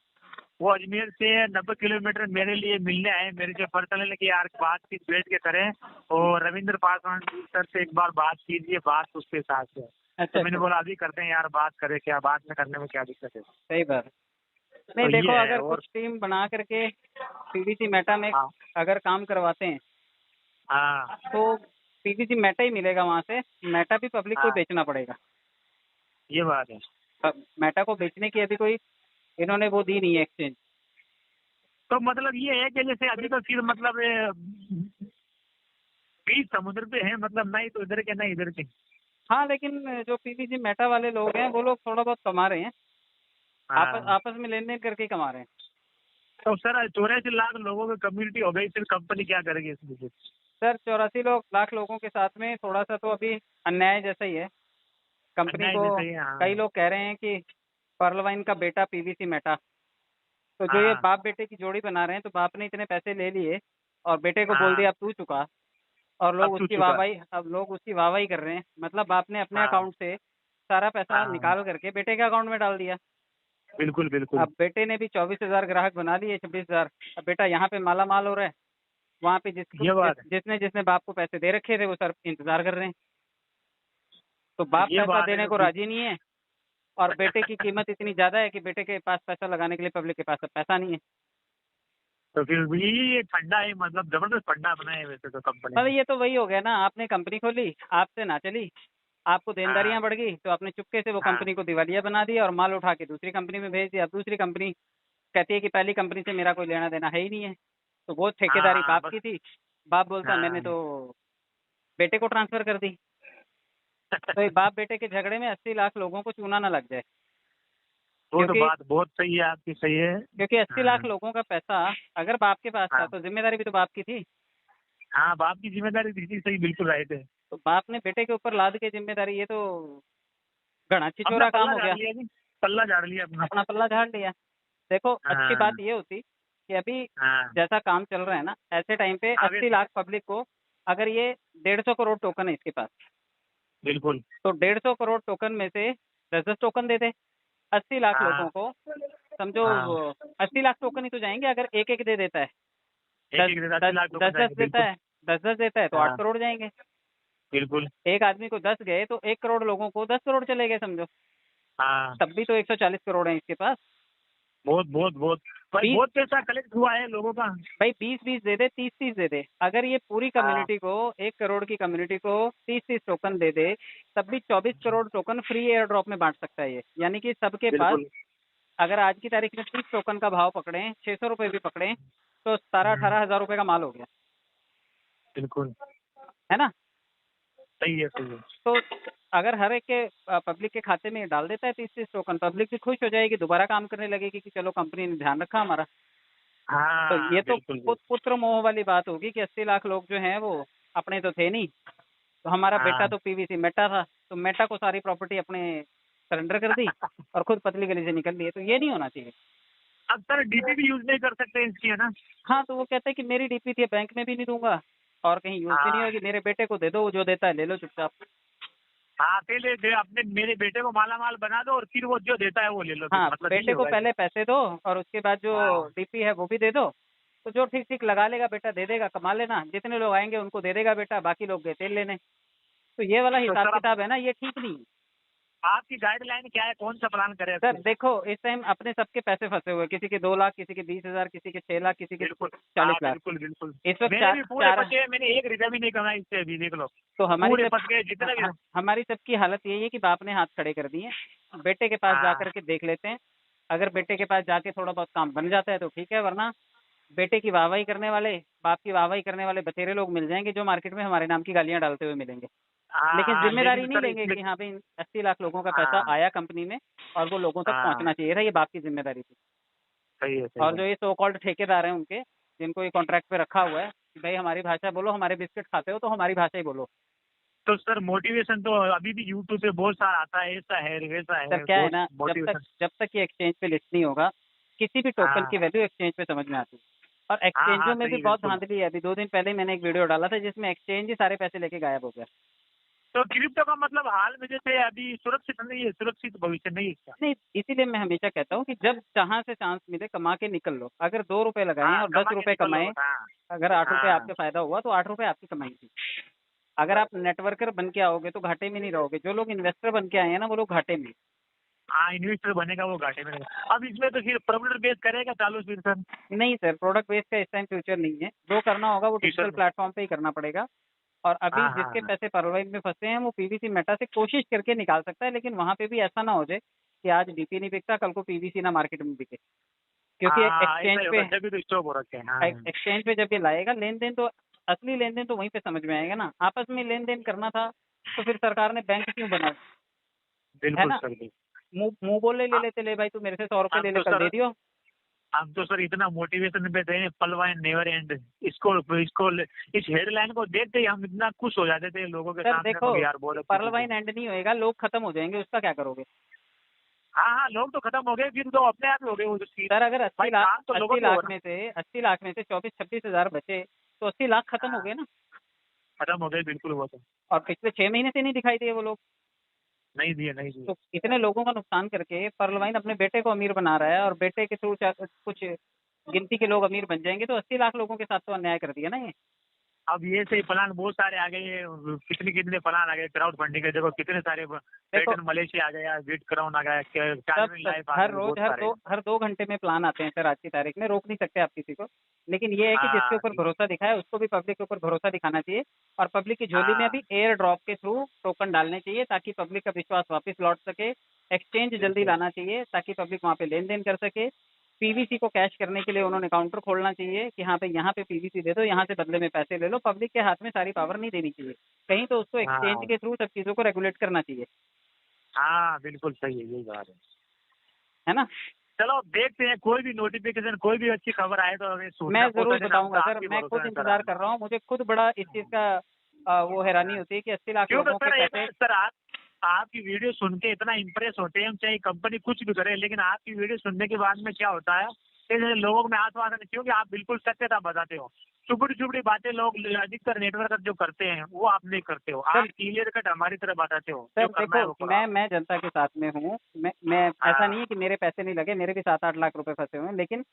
वो अजमेर से 90 किलोमीटर मेरे लिए मिलने आए, मेरे से पर्सनल कि यार बातचीत बैठ के करें, और रविंद्र पासवान जी सर से एक बार बात कीजिए, बात उसके साथ है। अच्छा तो मैंने अच्छा, बोला अभी करते हैं यार, बात करें, क्या बात में करने में क्या दिक्कत है? सही बात है। नहीं तो देखो, ये है। अगर और कुछ टीम बना करके पीवीसी मेटा में हाँ अगर काम करवाते हैं हाँ तो पीवीसी मेटा ही मिलेगा वहाँ से, मेटा भी पब्लिक को हाँ, बेचना पड़ेगा। ये बात है। अब मेटा को बेचने की अभी कोई इन्होंने वो दी नहीं है एक्सचेंज। तो मतलब ये है कि जैसे अभी तो फिर मतलब बीच समुद्र पे है, मतलब नहीं तो इधर के नहीं इधर के। हाँ लेकिन जो पीवीसी मेटा वाले लोग हैं वो लोग थोड़ा बहुत कमा रहे हैं, आपस हाँ। आपस में लेन देन करके ही कमा रहे हैं। तो सर 84 लाख लोगों की कम्युनिटी हो गई, फिर कंपनी क्या करेगी इसमें फिर? सर 84 लाख लोगों के साथ में थोड़ा सा तो अभी अन्याय जैसा ही है कंपनी अन्याय को। जैसे ही है, हाँ। कई लोग कह रहे हैं कि पर्लवाइन का बेटा पीवीसी मेटा, तो जो ये हाँ बाप बेटे की जोड़ी बना रहे हैं, तो बाप ने इतने पैसे ले लिए और बेटे को बोल हाँ। दिया अब तू चुका, और अब तू चुका। अब लोग उसकी वाहवाही कर रहे हैं। मतलब बाप ने अपने हाँ अकाउंट से सारा पैसा हाँ निकाल करके बेटे के अकाउंट में डाल दिया। बिल्कुल बिल्कुल। अब बेटे ने भी 24,000 ग्राहक बना लिए, 26,000। अब बेटा यहाँ पे माला माल हो रहा है, वहाँ पे ये बात है। जिसने जिसने बाप को पैसे दे रखे थे वो सर इंतजार कर रहे हैं। तो बाप ये पैसा बात है देने तो को राजी नहीं है, और बेटे की कीमत इतनी ज्यादा है कि बेटे के पास पैसा लगाने के लिए पब्लिक के पास अब पैसा नहीं है। तो फिर ये फंडा है, मतलब जबरदस्त फंडा बनाए वैसे तो कंपनी मतलब ने। ये तो वही हो गया ना, आपने कंपनी खोली, आपसे ना चली, आपको देनदारियां हाँ बढ़ गई, तो आपने चुपके से वो हाँ कंपनी को दिवालिया बना दिया और माल उठा के दूसरी कंपनी में भेज दिया। अब दूसरी कंपनी कहती है कि पहली कंपनी से मेरा कोई लेना देना है ही नहीं है, तो वो हाँ ठेकेदारी हाँ बाप बस। की थी। बाप बोलता मैंने हाँ तो बेटे को ट्रांसफर कर दी। तो ये बाप बेटे के झगड़े में 80 लाख लोगों को चूना ना लग जाए, वो तो क्योंकि बात बहुत सही है आपकी, सही है। 80 लाख हाँ लोगों का पैसा अगर बाप के पास था हाँ तो जिम्मेदारी भी तो बाप की थी। हाँ, बाप की जिम्मेदारी थी, सही बिल्कुल राइट है। तो बाप ने बेटे के ऊपर लाद के जिम्मेदारी, ये तो घना अपना छिछोरा काम पल्ला हो झाड़ गया, लिया जी, पल्ला झाड़ लिया अपना। अपना पल्ला झाड़ लिया। देखो अच्छी हाँ बात ये होती कि अभी हाँ जैसा काम चल रहा है ना, ऐसे टाइम पे हाँ 80 लाख पब्लिक को, अगर ये 150 करोड़ टोकन है इसके पास, बिल्कुल। तो 150 करोड़ टोकन में से 10-10 टोकन दे दे 80 लाख हाँ लोगों को। समझो हाँ 80 लाख टोकन ही तो जाएंगे, अगर एक एक दे देता है, एक दस एक 80 दस लाख लोग दस दस जाएंगे देता बिल्कुल। है, 10-10 देता है तो 8 हाँ करोड़ जाएंगे। बिल्कुल। एक आदमी को 10 गए तो 1 करोड़ लोगों को 10 करोड़ चले गए समझो, हाँ तब भी तो 140 करोड़ है इसके पास। बहुत बहुत बहुत भाई, 20 बहुत पैसा कलेक्ट हुआ है लोगों का। भाई 20-20 दे दे, 30-30 दे दे, अगर ये पूरी हाँ कम्युनिटी को, 1 करोड़ की कम्युनिटी को 30-30 टोकन दे दे, तब भी 24 crore token free air drop में बांट सकता है ये। यानी कि सबके पास, बिल्कुल। अगर आज की तारीख में 30 टोकन का भाव पकड़े, 600 रुपये भी पकड़े, तो 17-18 हज़ार रुपये का माल हो गया, बिल्कुल। है ना। सही है, सही है। तो अगर हर एक के पब्लिक के खाते में डाल देता है 30-30 टोकन, पब्लिक भी खुश हो जाएगी, दोबारा काम करने लगेगी कि चलो कंपनी ने ध्यान रखा हमारा। तो हाँ, ये तो बिल्कुल, बिल्कुल। पुत्र मोह वाली बात होगी कि 80 लाख लोग जो हैं वो अपने तो थे नहीं। तो हमारा बेटा हाँ। तो पीवीसी मेटा था, तो मेटा को सारी प्रॉपर्टी अपने सरेंडर कर दी और खुद पतली गली से निकल लिए। तो ये नहीं होना चाहिए। अब सर डीपी भी यूज नहीं कर सकते इसकी, है ना? हाँ, तो वो कहते हैं कि मेरी डीपी थी, बैंक में भी नहीं दूंगा और कहीं यूज भी नहीं हाँ, होगी, मेरे बेटे को दे दो, वो जो देता है ले लो चुपचाप। हाँ, पहले अपने मेरे बेटे को माला माल बना दो और फिर वो जो देता है वो ले लो, फिर हाँ, मतलब यही बेटे को होगा ये। पहले पैसे दो और उसके बाद जो हाँ, डीपी है वो भी दे दो। तो जो ठीक ठीक लगा लेगा बेटा दे देगा, कमा लेना, जितने लोग आएंगे उनको दे देगा बेटा, बाकी लोग गए तेल लेने। तो ये वाला तो हिसाब सर अब किताब है ना, ये ठीक नहीं। आपकी गाइडलाइन क्या है, कौन सा प्लान करें सर फिर? देखो, इस टाइम अपने सबके पैसे फंसे हुए, किसी के 2 लाख, किसी के 20,000, किसी के 6 लाख, किसी के बिल्कुल। 40 हाँ, लाख। बिल्कुल, बिल्कुल। इस वक्त मेरे भी पूरे चार फंसे हैं, मैंने 1 रुपया भी नहीं कमाया इससे अभी, देख लो। तो पूरे फंस गए जितने भी। हमारी सबकी हालत यही है कि बाप ने हाथ खड़े कर दिए। बेटे के पास जा हाँ, करके देख लेते हैं, अगर बेटे के पास जाके थोड़ा बहुत काम बन जाता है तो ठीक है, वरना बेटे की वाहवाही करने वाले, बाप की वाहवाही करने वाले बथेरे लोग मिल जाएंगे जो मार्केट में हमारे नाम की गालियां डालते हुए मिलेंगे। हाँ, लेकिन हाँ, जिम्मेदारी लेकिन नहीं सर लेंगे इसमें कि हाँ भाई 80 लाख लोगों का पैसा हाँ, आया कंपनी में और वो लोगों तक हाँ, पहुंचना चाहिए था, ये बाप की जिम्मेदारी थी। सही है, सही और है। जो ये सो कॉल्ड ठेकेदार हैं उनके, जिनको ये कॉन्ट्रैक्ट पे रखा हुआ है कि भाई हमारी भाषा बोलो, हमारे बिस्किट खाते हो तो हमारी भाषा ही बोलो। तो सर मोटिवेशन तो अभी भी यूट्यूब पे बहुत सारा आता है, ऐसा है वैसा सर है, क्या है बहुत ना, मोटिवेशन। जब तक ये एक्सचेंज पे लिस्ट नहीं होगा, किसी भी टोकन हाँ, की वैल्यू एक्सचेंज पे समझ में आती है। और हाँ, हाँ, एक्सचेंजों में भी सही बहुत बिल्कुल। धांधली है। अभी 2 दिन पहले मैंने एक वीडियो डाला था जिसमें एक्सचेंज ही सारे पैसे लेके गायब हो गया। तो क्रिप्टो का मतलब हाल में जैसे अभी सुरक्षित नहीं है, सुरक्षित भविष्य नहीं है इसका। नहीं, इसीलिए मैं हमेशा कहता हूँ कि जब जहाँ से चांस मिले कमा के निकल लो। अगर 2 रुपए लगाए हाँ, और दस कमा के रुपए निकल लो कमाए, बस। हाँ, अगर 8 रुपए हाँ, आपके फायदा हुआ तो 8 रुपए आपकी कमाई थी। अगर आप नेटवर्कर बन के आओगे तो घाटे में नहीं रहोगे। जो लोग इन्वेस्टर बन के आए हैं ना, वो लोग घाटे में। हाँ, इन्वेस्टर बनेगा वो घाटे में रहेगा। अब इसमें तो फिर प्रोडक्ट बेस करेगा चालू फिर सर। नहीं सर, प्रोडक्ट बेस का इस टाइम फ्यूचर नहीं है। जो करना होगा वो डिजिटल फ्यूचर में। प्लेटफॉर्म पे ही करना पड़ेगा। और अभी हाँ, हाँ, जिसके हाँ, पैसे परवाइज में फंसे हैं वो पीवीसी मेटा से कोशिश करके निकाल सकता है, लेकिन वहां पे भी ऐसा ना हो जाए कि आज डीपी नहीं बिकता, कल को पीवीसी ना मार्केट में बिके। क्योंकि हाँ, ऐसा एक्सचेंज ही पे होगा जब भी तो स्टॉप हो रखे हैं। हाँ, एक्सचेंज पे जब ये लाएगा लेन देन, तो असली लेन देन तो वहीं पे समझ में आएगा ना। आपस में लेन देन करना था तो फिर सरकार ने बैंक क्यों बनाया, है बिल्कुल ना। सर बिल्कुल। मुंह मुंह बोले ले लेते, ले भाई तू मेरे से 100 रुपए ले हम ले, तो कल सर दे दियो। हम तो सर इतना मोटिवेशन पे थे, पलवा नेवर एंड। इसको इस हेडलाइन को देखते ही हम इतना खुश हो जाते थे लोगों के सर सामने देखो, को, यार बहुत अच्छी पर्ल चीज है। वाइन एंड नहीं होएगा, लोग खत्म हो जाएंगे, उसका क्या करोगे। हाँ, हाँ, लोग तो खत्म हो गए, फिर तो अपने आप ही हो गए वो जो चीज। सर अगर भाई काम तो लोगों 80 के हो लाख रहा। में से 24-26 हजार बचे तो 80 लाख खत्म हो हाँ, गए ना। खत्म हो गए बिल्कुल वो तो। और पिछले 6 महीने से नहीं दिखाई दिए वो लोग। नहीं दिए, नहीं दिए। तो इतने लोगों का नुकसान करके पर्ल वाइन अपने बेटे को अमीर बना रहा है और बेटे के थ्रू कुछ गिनती के लोग अमीर बन जाएंगे, तो 80 लाख लोगों के साथ तो अन्याय कर दिया ना ये। अब ये सही प्लान बहुत सारे आ गए, कितने कितने प्लान आ गए क्राउड फंडिंग के, देखो कितने सारे देखो पैटर्न मलेशिया आ गया, बीट क्राउन आ गया, सब चार्जिंग लाइफ आ हर गई, रोज बहुत सारे। हर 2 घंटे में प्लान आते हैं सर। आज की तारीख में रोक नहीं सकते आप किसी को, लेकिन ये है कि जिसके हाँ, ऊपर भरोसा दिखाए उसको भी पब्लिक के ऊपर भरोसा दिखाना चाहिए। और पब्लिक की झोली में हाँ, अभी एयर ड्रॉप के थ्रू टोकन डालने चाहिए ताकि पब्लिक का विश्वास वापस लौट सके। एक्सचेंज जल्दी बिल्कुल। लाना चाहिए ताकि पब्लिक वहाँ पे लेन देन कर सके। पीवीसी को कैश करने के लिए उन्होंने काउंटर खोलना चाहिए कि हाँ भाई यहाँ पे पीवीसी दे दो, यहाँ से बदले में पैसे ले लो। पब्लिक के हाथ में सारी पावर नहीं देनी चाहिए, कहीं तो उसको एक्सचेंज हाँ, के थ्रू सब चीज़ों को रेगुलेट करना चाहिए, हाँ, बिल्कुल सही है, यही बात है। है ना। चलो देखते हैं, कोई भी नोटिफिकेशन, कोई भी अच्छी खबर आए तो हमें मैं सूचना जरूर पहुंचा देना, हम तो बताऊंगा सर, आपके मैं भरोसे खुद हैं सर। इंतजार कर रहा हूँ। मुझे खुद बड़ा इस चीज का वो हैरानी होती है कि 80 लाख क्यों तो लोगों के सर एक पैसे। सर आपकी वीडियो सुन के इतना इम्प्रेस होते हैं हम, चाहे कंपनी कुछ भी करे, लेकिन आपकी वीडियो सुनने के बाद में क्या होता है, जैसे लोगों में आत्मविश्वास, क्योंकि आप बिल्कुल सत्यता बताते हो। चुपड़ी चुपड़ी बातें लोग अधिकतर नेटवर्क जो करते हैं वो आप नहीं करते हो, आप सर क्लियर कट हमारी तरह बताते हो, सर जो करना है वो देखो, करो आप। मैं जनता के साथ में हूँ। मैं ऐसा हाँ, नहीं है कि मेरे पैसे नहीं लगे, मेरे भी 7-8 लाख रुपए फंसे हुए हैं, लेकिन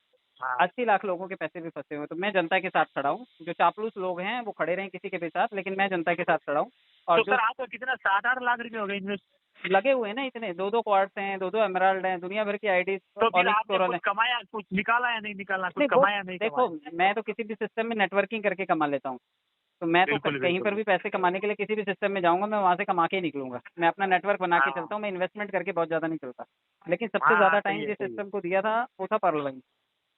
हाँ। 80 लाख लोगों के पैसे भी फंसे हुए हैं। तो मैं जनता के साथ खड़ा हूँ। जो चापलूस लोग हैं वो खड़े रहें किसी के भी साथ, लेकिन मैं जनता के साथ खड़ा हूँ। और तो जो सर आपका कितना 7-8 लाख रुपए हो गए इन्वेस्ट? लगे हुए हैं ना, इतने 2-2 क्वार्ट्स हैं, 2-2 एमराल्ड हैं, दुनिया भर की आईडी तो फिर ऑनिक्स आपने कोरल कुछ है। कमाया, कुछ निकाला या नहीं निकाला, कुछ नहीं वो कमाया नहीं देखो, कमाया? मैं तो किसी भी सिस्टम में नेटवर्किंग करके कमा लेता हूँ। तो मैं तो बिल्कुल, कहीं पर बिल्कुल। भी पैसे कमाने के लिए किसी भी सिस्टम में जाऊंगा, मैं वहां से कमा के ही निकलूंगा। मैं अपना नेटवर्क बना के हाँ, चलता हूँ, मैं इन्वेस्टमेंट करके बहुत ज्यादा नहीं चलता। लेकिन सबसे हाँ, ज्यादा सही टाइम है, जिस सही है। सिस्टम को दिया था वो था पर्ल वाइन।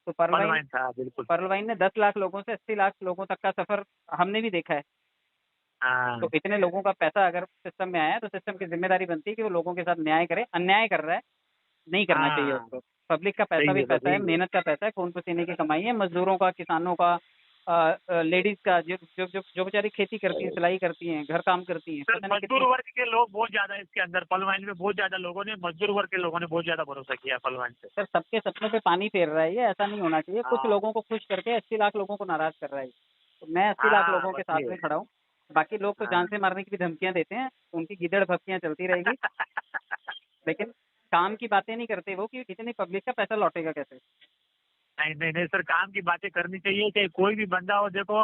तो पर्ल वाइन ऑनलाइन था बिल्कुल। पर्ल वाइन ने 10 लाख लोगों से 80 लाख लोगों तक का सफर हमने भी देखा है। हाँ तो इतने लोगों का पैसा अगर सिस्टम में आया है तो सिस्टम की जिम्मेदारी बनती है कि वो लोगों के साथ न्याय करे। अन्याय कर रहा है, नहीं करना चाहिए हाँ, उसको। पब्लिक का पैसा सही भी है सर, पैसा है, ठीक है। मेहनत का पैसा है, खून पसीने की कमाई है, मजदूरों का, किसानों का, लेडीज का, जो बेचारी खेती करती हैं, सिलाई करती हैं, घर काम करती हैं, सर पता नहीं मजदूर कितने। वर्ग के लोग बहुत ज्यादा है इसके अंदर, पलवाइन में बहुत ज्यादा लोगों ने, मजदूर वर्ग के लोगों ने बहुत ज्यादा भरोसा किया पलवाइन पे। सर सबके सपनों पे पानी फेर रहा है ये, ऐसा नहीं होना चाहिए। कुछ हाँ लोगों को खुश करके 80 लाख लोगों को नाराज कर रहा है। तो मैं 80 लाख हाँ, लोगों के बस साथ ये। में खड़ा हूँ। बाकी लोग तो जान हाँ से मारने की भी धमकियां देते हैं, उनकी गीदड़ भक्तियां चलती रहेगी, लेकिन काम की बातें नहीं करते वो, कि इतनी पब्लिक का पैसा लौटेगा कैसे। नहीं नहीं नहीं सर, काम की बातें करनी चाहिए, चाहे कोई भी बंदा हो। देखो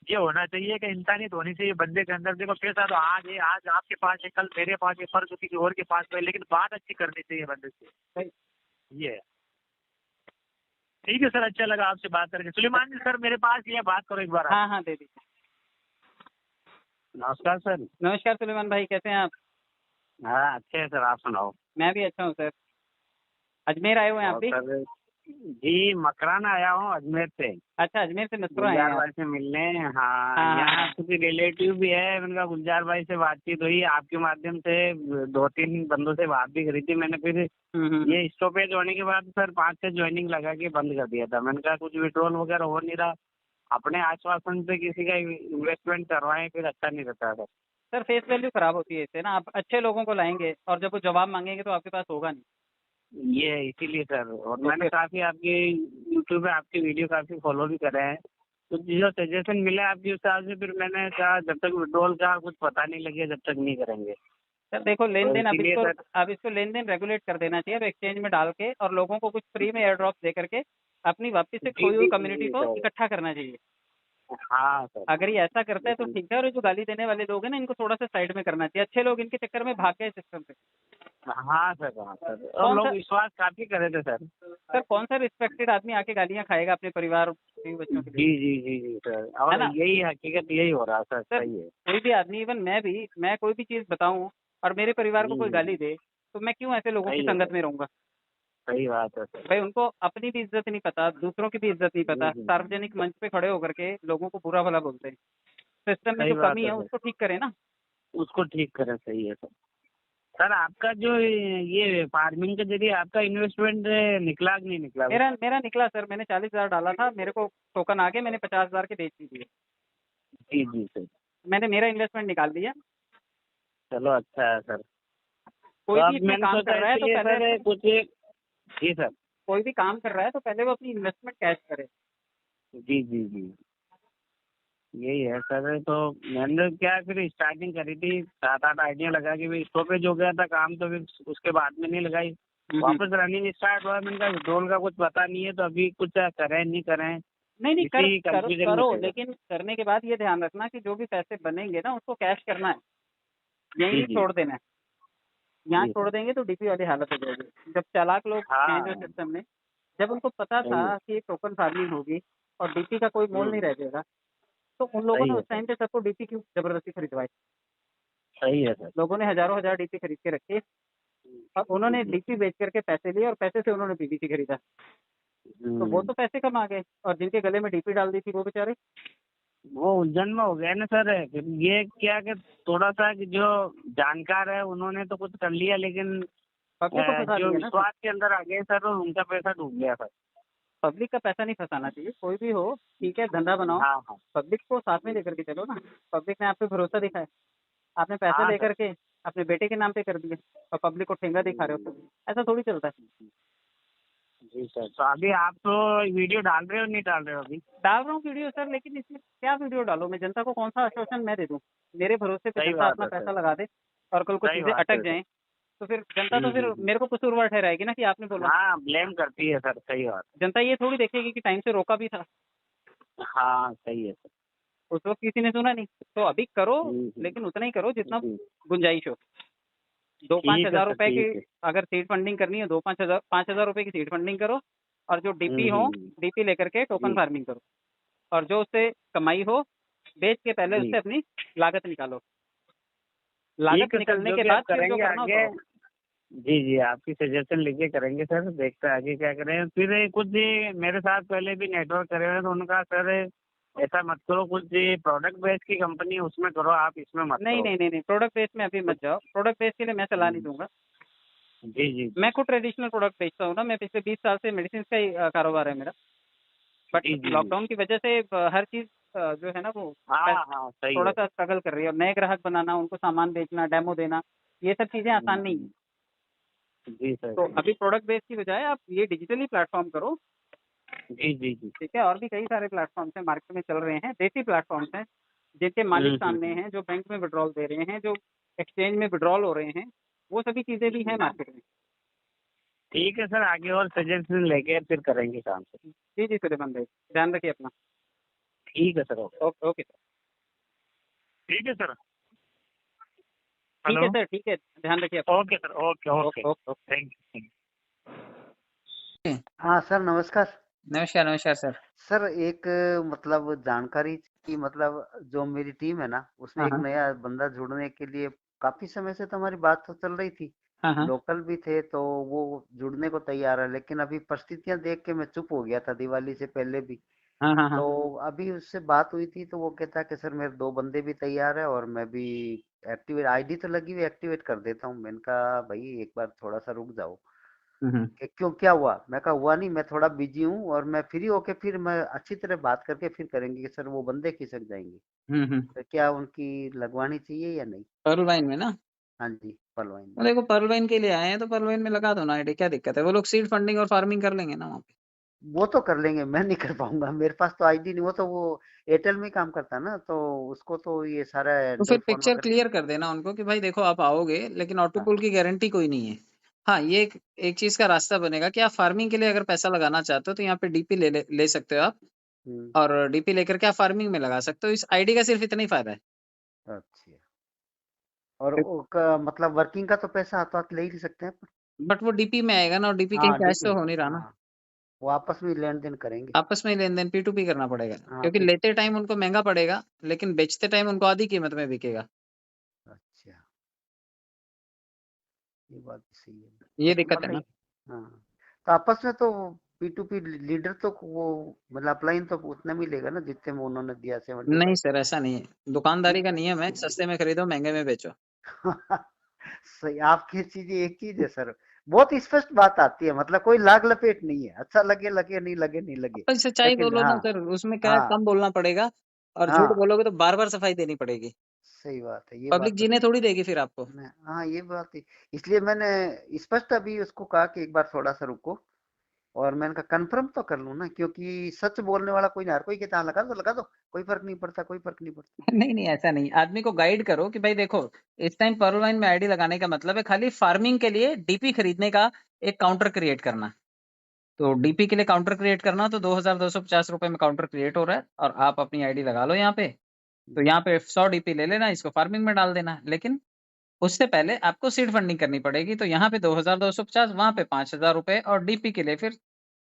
ये होना चाहिए कि इंसानियत होनी चाहिए बंदे के अंदर। देखो पैसा तो आज है, आज आपके पास है, कल मेरे पास है, परसों किसी और के पास है, लेकिन बात अच्छी करनी चाहिए बंदे से। सही। ये है। ठीक है सर, अच्छा लगा आपसे बात करके। सुलेमान जी सर मेरे पास ये बात करो एक बार आप। हाँ हाँ, दे दीजिए। नमस्कार सर। नमस्कार सुलेमान भाई, कैसे हैं आप? हाँ अच्छे हैं सर, आप सुनाओ। मैं भी अच्छा हूँ सर। अजमेर आए हुए हैं आप और भी? सर जी मकराना आया हूँ अजमेर से, अच्छा, अजमेर से मथुरा आए हैं गुलजार आप? भाई से मिलने। हाँ हाँ हाँ यहाँ हाँ। कुछ रिलेटिव भी है, उनका गुलजार भाई से बातचीत हुई आपके माध्यम से। 2-3 बंदों से बात भी करी थी मैंने। फिर हम्म। ये स्टॉपेज होने के बाद सर 5 से ज्वाइनिंग लगा के बंद कर दिया था। मैंने कहा कुछ विड्रॉल वगैरह हो नहीं रहा, अपने आश्वासन पे किसी का इन्वेस्टमेंट करवाएं फिर अच्छा नहीं रहता सर। सर फेस वैल्यू खराब होती है इससे ना। आप अच्छे लोगों को लाएंगे और जब वो जवाब मांगेंगे तो आपके पास होगा नहीं। ये है इसीलिए सर। और तो मैंने फिर काफी आपके यूट्यूब पे आपके वीडियो काफी फॉलो भी करे हैं। तो जो सजेशन मिला आपके हिसाब से, फिर मैंने कहा जब तक विड्रॉल का कुछ पता नहीं लगे जब तक नहीं करेंगे। सर देखो, लेन तो देन इसीलिए सर। अब इसको लेन देन रेगुलेट कर देना चाहिए। अब एक्सचेंज में डाल के और लोगों को कुछ फ्री में एयर ड्रॉप दे करके अपनी वापस से जी खोई हुई जी कम्युनिटी जी को सर। इकट्ठा करना चाहिए। हाँ सर। अगर ये ऐसा करता है तो बिल्कुल। ठीक है, और ये जो गाली देने वाले लोग हैं ना, इनको थोड़ा सा साइड में करना चाहिए। अच्छे लोग इनके चक्कर में भाग गए सिस्टम से। हाँ सर, हाँ सर, और कौन सा लोग विश्वास काफी करे थे सर। सर कौन सा रिस्पेक्टेड आदमी आके गालियां खाएगा अपने परिवार बीवी बच्चों के लिए? जी जी जी जी सर, है और ना यही हकीकत यही हो रहा सर, सर? सही है। कोई भी आदमी, इवन मैं कोई भी चीज बताऊं और मेरे परिवार को कोई गाली हम्म, दे, तो मैं क्यों ऐसे लोगों की सही है संगत सर, में रहूंगा? सही बात है सर। भाई उनको अपनी भी इज्जत नहीं पता, दूसरों की भी इज्जत नहीं पता, हम्म, सार्वजनिक मंच पे खड़े होकर के लोगों को बुरा भला बोलते हैं। सिस्टम में सही जो बात कमी है है सर, उसको ठीक करें ना। उसको ठीक करें, सही है सर। सर आपका जो ये फार्मिंग के जरिए आपका इन्वेस्टमेंट निकला कि नहीं निकला अभी? मेरा मेरा निकला सर। मैंने 40,000 डाला था, मेरे को टोकन आ गए, मैंने 50,000 के बेच भी दिए। जी जी सर। मैंने मेरा इन्वेस्टमेंट निकाल दिया। चलो अच्छा है सर। तो कोई भी अब इसमें मैंने काम कर सोचा रहा है तो इसलिए पहले सर कुछ। जी सर। कोई भी काम कर रहा है तो पहले वो अपनी इन्वेस्टमेंट कैश करे। जी जी जी, यही है सर। तो मैंने क्या फिर स्टार्टिंग करी थी 7-8 आइडिया लगा के, भाई स्टॉपेज हो गया था काम, तो फिर उसके बाद में नहीं लगाई। वापस रनिंग स्टार्ट हुआ, मैंने कहा विड्रॉल का कुछ पता नहीं है, तो अभी कुछ करें नहीं करें, नहीं नहीं, इसी कंफ्यूजन में करो, थे सर। लेकिन करने के बाद ये ध्यान रखना कि जो भी पैसे बनेंगे ना उसको कैश करना है, यहीं जी नहीं जी छोड़ देना है। यहाँ जी छोड़ सर। देंगे तो डीपी वाली हालत हो जाएगी। जब चालाक लोग हैं जो हाँ सिस्टम में, जब उनको पता था सही है, कि टोकन फार्मिंग होगी और डीपी का कोई मोल नहीं रह जाएगा, तो उन लोगों ने सही है उस सर, टाइम पे सबको डीपी क्यों जबरदस्ती खरीदवाई? सही है सर। लोगों ने हजारों हजार डीपी खरीद के रखे और जी उन्होंने जी। डीपी बेच करके पैसे लिए और पैसे से उन्होंने पीवीसी खरीदा। तो वो हम्म, तो पैसे कमा गए, और जिनके गले में डीपी डाल दी थी वो बेचारे। वो उलझन में हो गया ना सर। फिर ये क्या कि थोड़ा सा कि जो जानकार है उन्होंने तो कुछ कर लिया, लेकिन पब्लिक को फंसा जो दिया ना सर। विश्वास के अंदर आ गए सर, और उनका पैसा डूब गया सर। पब्लिक का पैसा नहीं फंसाना चाहिए, कोई भी हो, ठीक है, धंधा बनाओ, हाँ हाँ पब्लिक को साथ में लेकर के चलो ना। पब्लिक ने आप पे भरोसा दिखाया, आपने पैसे हाँ सर। लेकर के अपने बेटे के नाम पे कर दिए और पब्लिक को ठेंगा दिखा रहे हो, ऐसा थोड़ी चलता है। जी सर। तो अभी आप तो वीडियो डाल रहे हो नहीं डाल रहे हो अभी? डाल रहा हूँ वीडियो सर, लेकिन इसमें क्या वीडियो डालो? मैं जनता को कौन सा आश्वासन मैं दे दूँ? मेरे भरोसे पे सही जनता बात अपना है सर, पैसा लगा दे और कल को सही चीजें बात अटक है सर। जाएं, तो फिर जनता तो फिर मेरे को कसूरवार ठहराएगी ना कि आपने बोला। हाँ ब्लेम करती है सर, सही बात। जनता ये थोड़ी देखेगी कि टाइम से रोका भी था, हाँ सही है सर। उस वक्त किसी ने सुना नहीं। तो अभी करो, हम्म, लेकिन उतना ही करो जितना जी। गुंजाइश हो। 2-5 ठीक है हजार सर, रुपए की ठीक है। अगर सीड फंडिंग करनी है, 5,000 रुपए की सीड फंडिंग करो, और जो डीपी हो, डीपी लेकर के टोकन जी फार्मिंग करो, और जो उससे कमाई हो बेच के पहले जी। उससे अपनी लागत निकालो। ठीक लागत है सर, निकलने जो के भी आप बाद फिर जो करेंगे करना हो आगे। करो। जी जी, आपकी सजेशन लेके करेंगे सर, देखते हैं आगे क्या करें। फिर कुछ मेरे साथ पहले भी नेटवर्क करे हुए हैं, तो उनका सर ऐसा मत करो, कुछ ये प्रोडक्ट बेस की कंपनी है उसमें करो, आप इसमें मत नहीं करो। नहीं नहीं नहीं, प्रोडक्ट बेस में अभी मत जाओ, प्रोडक्ट बेस के लिए मैं सलाह नहीं दूंगा। जी जी मैं खुद ट्रेडिशनल प्रोडक्ट बेचता हूँ ना, मैं पिछले 20 साल से मेडिसिन का ही कारोबार है मेरा। But ji ji. लॉकडाउन की वजह से हर चीज जो है ना वो हाँ हाँ सही थोड़ा है। सा स्ट्रगल कर रही है, और नए ग्राहक बनाना, उनको सामान बेचना, डेमो देना, ये सब चीजें आसान नहीं है। जी सर। तो अभी प्रोडक्ट बेस की बजाय आप ये डिजिटली प्लेटफॉर्म करो। जी जी जी। ठीक है, और भी कई सारे प्लेटफॉर्म्स हैं मार्केट में चल रहे हैं, देसी प्लेटफॉर्म्स हैं जिनके मालिक सामने हैं, जो बैंक में विड्रॉल दे रहे हैं, जो एक्सचेंज में विड्रॉल हो रहे हैं, वो सभी चीजें भी हैं मार्केट में। ठीक है सर, आगे और सजेशन लेके फिर करेंगे काम से। जी जी सुलेमान भाई, ध्यान रखिए अपना। ठीक है sir, okay. Okay okay sir. ठीक है सर। ठीक है हेलो। सर, ठीक है, ध्यान रखिए अपना। Okay sir, okay okay, okay okay. Thank you. हाँ सर, नमस्कार। नमस्कार नमस्कार सर। सर एक मतलब जानकारी की, मतलब जो मेरी टीम है ना, उसमें हाँ एक हाँ नया बंदा जुड़ने के लिए काफी समय से तो हमारी बात तो चल रही थी, हाँ हाँ लोकल भी थे, तो वो जुड़ने को तैयार है, लेकिन अभी परिस्थितियां देख के मैं चुप हो गया था दिवाली से पहले भी। हाँ हाँ हाँ। तो अभी उससे बात हुई थी, तो वो कहता कि सर मेरे 2 बंदे भी तैयार है और मैं भी एक्टिवेट, आईडी तो लगी हुई, एक्टिवेट कर देता हूँ। मैंने कहा भाई एक बार थोड़ा सा रुक जाओ, हम्म कि क्यों क्या हुआ। मैं कहा हुआ नहीं, मैं थोड़ा बिजी हूँ और मैं फ्री होके फिर मैं अच्छी तरह बात करके फिर करेंगे कि सर वो बंदे खिसक जाएंगे, हम्म। तो क्या उनकी लगवानी चाहिए या नहीं। पर्ल वाइन में ना, हाँ जी, पलवाइन वो में। देखो पर्ल वाइन के लिए आए हैं तो पर्ल वाइन में लगा दो ना आईडी, क्या दिक्कत है? वो लोग सीड फंडिंग और फार्मिंग कर लेंगे ना वहाँ पे। वो तो कर लेंगे, मैं नहीं कर पाऊंगा, मेरे पास तो आईडी नहीं। वो तो वो एयरटेल में ही काम करता है ना, तो उसको तो ये सारा तो फिर एंड्रॉइड फोन पिक्चर वगैरह। क्लियर कर देना उनको कि भाई देखो आप आओगे लेकिन ऑटो हाँ। पुल की गारंटी कोई नहीं है। हाँ, ये एक चीज का रास्ता बनेगा कि आप फार्मिंग के लिए अगर पैसा लगाना चाहते हो तो यहाँ पे डीपी ले सकते हो आप, हम्म, और डीपी लेकर के आप फार्मिंग में लगा सकते हो। इस आईडी का सिर्फ इतना ही फायदा है। अच्छा। और मतलब वर्किंग का तो पैसा हाथों हाथ ले ही सकते हैं अपन। बट वो डीपी में आएगा ना, और डीपी कहीं हाँ कैश डीपी, तो हो नहीं रहा ना। हाँ वो आपस में लेन देन करेंगे। आपस में लेन देन P2P करना पड़ेगा, हाँ क्योंकि लेते टाइम उनको महंगा पड़ेगा लेकिन बेचते टाइम उनको आधी कीमत में बिकेगा। अच्छा, ये बात भी सही है। ये बट दिक्कत है ना। मतलब हाँ, तो आपस में तो P2P लीडर तो वो मतलब अपलाइन तो उतने में लेगा ना जितने में उन्होंने दिया, नहीं 75। सर, ऐसा नहीं है। दुकानदारी का नियम है, सस्ते में खरीदो महंगे में बेचो। सही, आपकी चीजें एक चीज है सर, बहुत स्पष्ट बात आती है, मतलब कोई लाग लपेट नहीं है, अच्छा लगे लगे, नहीं लगे नहीं लगे। अपन सच्चाई लेकिन बोलो हाँ, ना सर, उसमें क्या है, हाँ, कम बोलना पड़ेगा। और झूठ हाँ, बोलोगे तो बार बार सफाई देनी पड़ेगी। सही बात है, ये पब्लिक बात तो जीने सही। थोड़ी देगी फिर आपको। हाँ ये बात है, इसलिए मैंने स्पष्ट अभी उसको कहा कि एक बार थोड़ा सा रुको, और मैंने कहा कंफर्म तो कर लूं ना, क्योंकि सच बोलने वाला कोई ना, हर कोई कहता है, "हाँ, लगा दो कोई फर्क नहीं पड़ता, कोई फर्क नहीं पड़ता"। नहीं नहीं, ऐसा नहीं। आदमी को गाइड करो कि भाई देखो, इस टाइम पर्ल वाइन में आईडी लगाने का मतलब है खाली फार्मिंग के लिए डीपी खरीदने का एक काउंटर क्रिएट करना। तो डीपी के लिए काउंटर क्रिएट करना तो 2250 रुपए में काउंटर क्रिएट हो रहा है, और आप अपनी आईडी लगा लो यहाँ पे। तो यहाँ पे 100 डीपी ले लेना, इसको फार्मिंग में डाल देना। लेकिन उससे पहले आपको सीड फंडिंग करनी पड़ेगी। तो यहाँ पे 2250, वहां पे 5000 रुपए, और डीपी के लिए फिर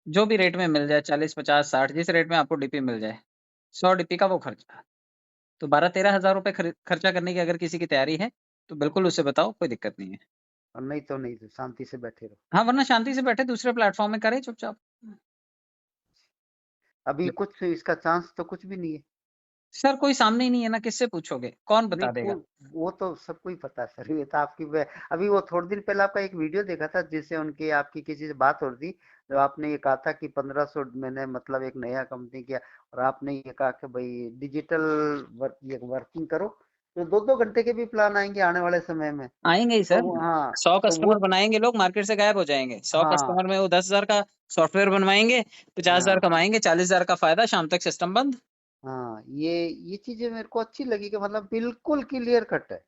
जो भी रेट में मिल जाए, 40 50 60, जिस रेट में आपको डीपी मिल जाए, 100 डीपी का वो खर्चा। तो 12-13 हजार रुपए खर्चा करने की अगर किसी की तैयारी है तो बिल्कुल उससे बताओ, कोई दिक्कत नहीं है। और नहीं तो शांति से बैठे रहो। हाँ, वरना शांति से बैठे दूसरे प्लेटफॉर्म में करे चुपचाप। अभी कुछ इसका चांस तो कुछ भी नहीं है। सर कोई सामने ही नहीं है ना, किससे पूछोगे, कौन नहीं बता देगा? वो तो सबको ही पता है सर, ये तो आपकी अभी वो थोड़े दिन पहले आपका एक वीडियो देखा था जिससे उनकी आपकी किसी से बात हो रही थी, जो आपने ये कहा था कि 1500 मैंने मतलब एक नया कंपनी किया, और आपने ये कहा कि भाई डिजिटल ये वर्किंग करो, तो 2-2 घंटे के भी प्लान आएंगे आने वाले समय में। आएंगे ही तो सर। हाँ, 100 तो वो कस्टमर बनाएंगे लोग, मार्केट से गायब हो जाएंगे। 100 हाँ, कस्टमर में वो 10,000 का सॉफ्टवेयर बनवाएंगे, 50,000 हाँ, कमाएंगे, 40,000 का फायदा, शाम तक सिस्टम बंद। हाँ, ये चीजें मेरे को अच्छी लगी कि मतलब बिल्कुल क्लियर कट है,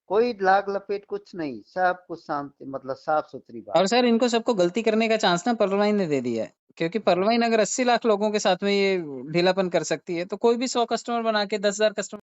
कोई लाग लपेट कुछ नहीं, सब कुछ शांति, मतलब साफ सुथरी बात। और सर इनको सबको गलती करने का चांस ना पर्लवाइन ने दे दिया है, क्योंकि पर्लवाइन अगर 80 लाख लोगों के साथ में ये ढीलापन कर सकती है तो कोई भी 100 कस्टमर बना के 10,000 कस्टमर